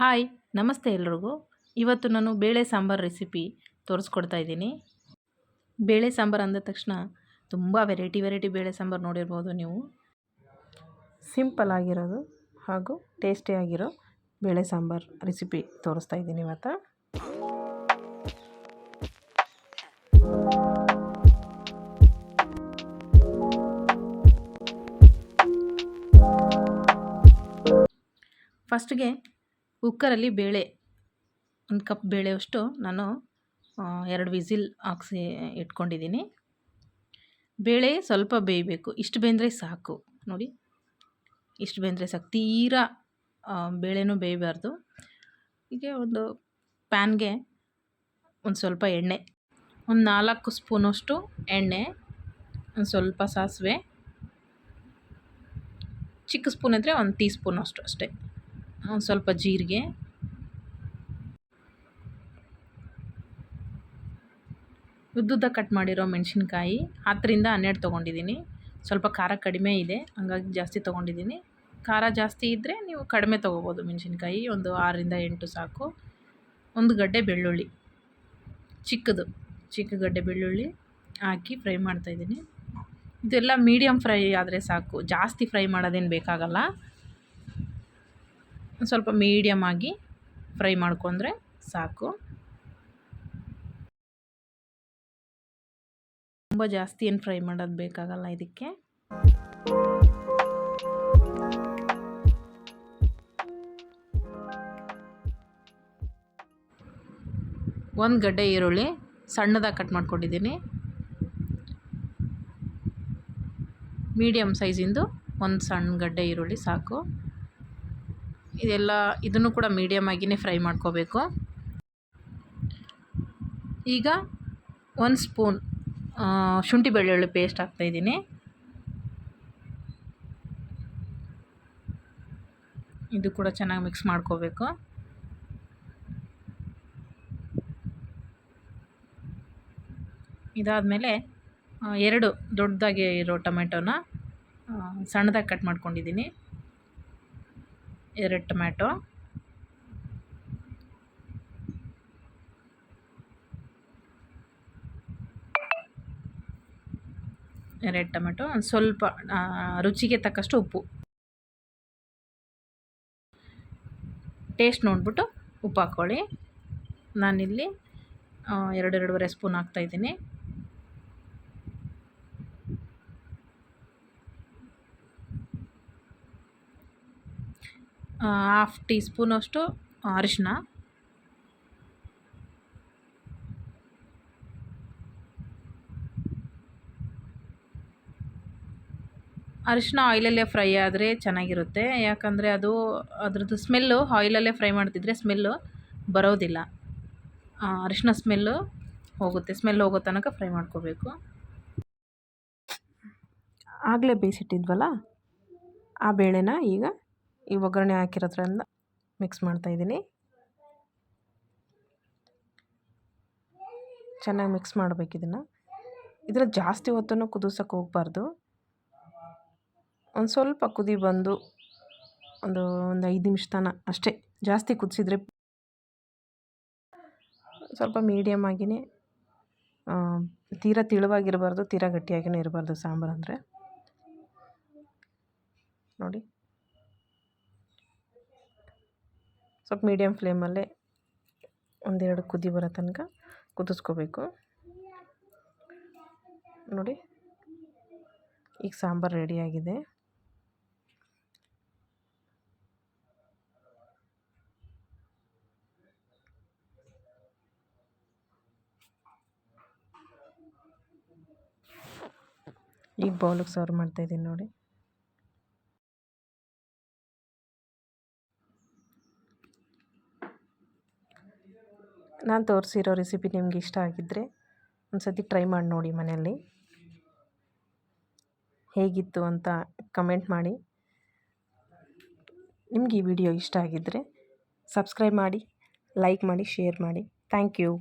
Hi ನಮಸ್ತೆ ಎಲ್ರಿಗೂ. ಇವತ್ತು ನಾನು ಬೇಳೆ ಸಾಂಬಾರು ರೆಸಿಪಿ ತೋರಿಸ್ಕೊಡ್ತಾ ಇದ್ದೀನಿ. ಬೇಳೆ ಸಾಂಬಾರು ಅಂದ ತಕ್ಷಣ ತುಂಬ ವೆರೈಟಿ ಬೇಳೆ ಸಾಂಬಾರು ನೋಡಿರ್ಬೋದು ನೀವು. ಸಿಂಪಲ್ ಆಗಿರೋದು ಹಾಗೂ ಟೇಸ್ಟಿಯಾಗಿರೋ ಬೇಳೆ ಸಾಂಬಾರು ರೆಸಿಪಿ ತೋರಿಸ್ತಾ ಇದ್ದೀನಿ ಇವತ್ತು. ಫಸ್ಟ್ಗೆ ಕುಕ್ಕರಲ್ಲಿ ಬೇಳೆ, ಒಂದು ಕಪ್ ಬೇಳೆಯಷ್ಟು ನಾನು 2 ವಿಸಿಲ್ ಹಾಕ್ಸಿ ಇಟ್ಕೊಂಡಿದ್ದೀನಿ. ಬೇಳೆ ಸ್ವಲ್ಪ ಬೇಯಬೇಕು, ಇಷ್ಟು ಬೆಂದರೆ ಸಾಕು. ನೋಡಿ, ಇಷ್ಟು ಬೆಂದರೆ ಸಾಕು, ತೀರಾ ಬೇಳೆನೂ ಬೇಯಬಾರ್ದು. ಹೀಗೆ ಒಂದು ಪ್ಯಾನ್ಗೆ ಒಂದು ಸ್ವಲ್ಪ ಎಣ್ಣೆ, ಒಂದು 4 ಸ್ಪೂನಷ್ಟು ಎಣ್ಣೆ, ಒಂದು ಸ್ವಲ್ಪ ಸಾಸಿವೆ, ಚಿಕ್ಕ ಸ್ಪೂನ್ ಅಂದರೆ 1 ಟೀ ಸ್ಪೂನಷ್ಟು ಅಷ್ಟೇ, ಒಂದು ಸ್ವಲ್ಪ ಜೀರಿಗೆ, ಉದ್ದುದ್ದ ಕಟ್ ಮಾಡಿರೋ ಮೆಣಸಿನ್ಕಾಯಿ 10ರಿಂದ 12 ತೊಗೊಂಡಿದ್ದೀನಿ. ಸ್ವಲ್ಪ ಖಾರ ಕಡಿಮೆ ಇದೆ, ಹಂಗಾಗಿ ಜಾಸ್ತಿ ತೊಗೊಂಡಿದ್ದೀನಿ. ಖಾರ ಜಾಸ್ತಿ ಇದ್ದರೆ ನೀವು ಕಡಿಮೆ ತೊಗೋಬೋದು. ಮೆಣಸಿನ್ಕಾಯಿ ಒಂದು 6ರಿಂದ 8 ಸಾಕು. ಒಂದು ಗಡ್ಡೆ ಬೆಳ್ಳುಳ್ಳಿ, ಚಿಕ್ಕ ಗಡ್ಡೆ ಬೆಳ್ಳುಳ್ಳಿ ಹಾಕಿ ಫ್ರೈ ಮಾಡ್ತಾಯಿದ್ದೀನಿ. ಇದೆಲ್ಲ ಮೀಡಿಯಮ್ ಫ್ರೈ ಆದರೆ ಸಾಕು, ಜಾಸ್ತಿ ಫ್ರೈ ಮಾಡೋದೇನು ಬೇಕಾಗಲ್ಲ. ಸ್ವಲ್ಪ ಮೀಡಿಯಮ್ ಆಗಿ ಫ್ರೈ ಮಾಡ್ಕೊಂಡ್ರೆ ಸಾಕು. ತುಂಬ ಜಾಸ್ತಿ ಏನು ಫ್ರೈ ಮಾಡೋದು ಬೇಕಾಗಲ್ಲ ಇದಕ್ಕೆ. ಒಂದು ಗಡ್ಡೆ ಈರುಳ್ಳಿ ಸಣ್ಣದಾಗಿ ಕಟ್ ಮಾಡ್ಕೊಂಡಿದ್ದೀನಿ. ಮೀಡಿಯಮ್ ಸೈಜಿಂದು ಒಂದು ಸಣ್ಣ ಗಡ್ಡೆ ಈರುಳ್ಳಿ ಸಾಕು. ಇದನ್ನು ಕೂಡ ಮೀಡಿಯಮ್ ಆಗಿಯೇ ಫ್ರೈ ಮಾಡ್ಕೋಬೇಕು. ಈಗ 1 ಸ್ಪೂನ್ ಶುಂಠಿ ಬೆಳ್ಳುಳ್ಳಿ ಪೇಸ್ಟ್ ಹಾಕ್ತಾಯಿದ್ದೀನಿ. ಇದು ಕೂಡ ಚೆನ್ನಾಗಿ ಮಿಕ್ಸ್ ಮಾಡ್ಕೋಬೇಕು. ಇದಾದಮೇಲೆ 2 ದೊಡ್ಡದಾಗಿ ಇರೋ ಟೊಮೆಟೊನ ಸಣ್ಣದಾಗಿ ಕಟ್ ಮಾಡ್ಕೊಂಡಿದ್ದೀನಿ. 2 ಟೊಮ್ಯಾಟೊ, ಒಂದು ಸ್ವಲ್ಪ ರುಚಿಗೆ ತಕ್ಕಷ್ಟು ಉಪ್ಪು, ಟೇಸ್ಟ್ ನೋಡಿಬಿಟ್ಟು ಉಪ್ಪು ಹಾಕ್ಕೊಳ್ಳಿ. ನಾನಿಲ್ಲಿ 2-2.5 ಸ್ಪೂನ್ ಹಾಕ್ತಾಯಿದ್ದೀನಿ. ಹಾಫ್ ಟೀ ಸ್ಪೂನಷ್ಟು ಅರಿಶಿನ, ಅರಿಶಿನ ಆಯಿಲಲ್ಲೇ ಫ್ರೈ ಆದರೆ ಚೆನ್ನಾಗಿರುತ್ತೆ. ಯಾಕಂದರೆ ಅದ್ರದ್ದು ಸ್ಮೆಲ್ಲು ಆಯಿಲಲ್ಲೇ ಫ್ರೈ ಮಾಡ್ತಿದ್ರೆ ಸ್ಮೆಲ್ಲು ಬರೋದಿಲ್ಲ. ಅರಿಶಿನ ಸ್ಮೆಲ್ಲು ಹೋಗುತ್ತೆ. ಸ್ಮೆಲ್ ಹೋಗೋ ತನಕ ಫ್ರೈ ಮಾಡ್ಕೋಬೇಕು. ಆಗಲೇ ಬೇಯಿಸಿಟ್ಟಿದ್ವಲ್ಲ ಆ ಬೇಳೆನ ಈಗ ಈ ಒಗ್ಗರಣೆ ಹಾಕಿರೋದ್ರಿಂದ ಮಿಕ್ಸ್ ಮಾಡ್ತಾಯಿದ್ದೀನಿ. ಚೆನ್ನಾಗಿ ಮಿಕ್ಸ್ ಮಾಡಬೇಕು ಇದನ್ನು ಜಾಸ್ತಿ ಹೊತ್ತನ್ನು ಕುದಿಸೋಕೆ ಹೋಗಬಾರ್ದು. ಒಂದು ಸ್ವಲ್ಪ ಕುದಿ ಬಂದು ಒಂದು 5 ನಿಮಿಷ ತನಕ ಅಷ್ಟೇ. ಜಾಸ್ತಿ ಕುದಿಸಿದ್ರೆ ಸ್ವಲ್ಪ ಮೀಡಿಯಮ್ ಆಗಿಯೇ, ತೀರಾ ತಿಳುವಾಗಿರಬಾರ್ದು, ತೀರಾ ಗಟ್ಟಿಯಾಗಿಯೂ ಇರಬಾರ್ದು ಸಾಂಬಾರು ಅಂದರೆ. ನೋಡಿ, ಸ್ವಲ್ಪ ಮೀಡಿಯಮ್ ಫ್ಲೇಮಲ್ಲೇ 1-2 ಕುದಿ ಬರೋ ತನಕ ಕುದಿಸ್ಕೋಬೇಕು. ನೋಡಿ, ಈಗ ಸಾಂಬಾರು ರೆಡಿಯಾಗಿದೆ. ಈಗ ಬೌಲಿಗೆ ಸರ್ವ್ ಮಾಡ್ತಾಯಿದ್ದೀನಿ ನೋಡಿ. ನಾನು ತೋರಿಸಿರೋ ರೆಸಿಪಿ ನಿಮ್ಗೆ ಇಷ್ಟ ಆಗಿದ್ದರೆ ಒಂದು ಸತಿ ಟ್ರೈ ಮಾಡಿ ನೋಡಿ ಮನೆಯಲ್ಲಿ. ಹೇಗಿತ್ತು ಅಂತ ಕಮೆಂಟ್ ಮಾಡಿ. ನಿಮ್ಗೆ ಈ ವಿಡಿಯೋ ಇಷ್ಟ ಆಗಿದ್ದರೆ ಸಬ್ಸ್ಕ್ರೈಬ್ ಮಾಡಿ, ಲೈಕ್ ಮಾಡಿ, ಶೇರ್ ಮಾಡಿ. Thank you.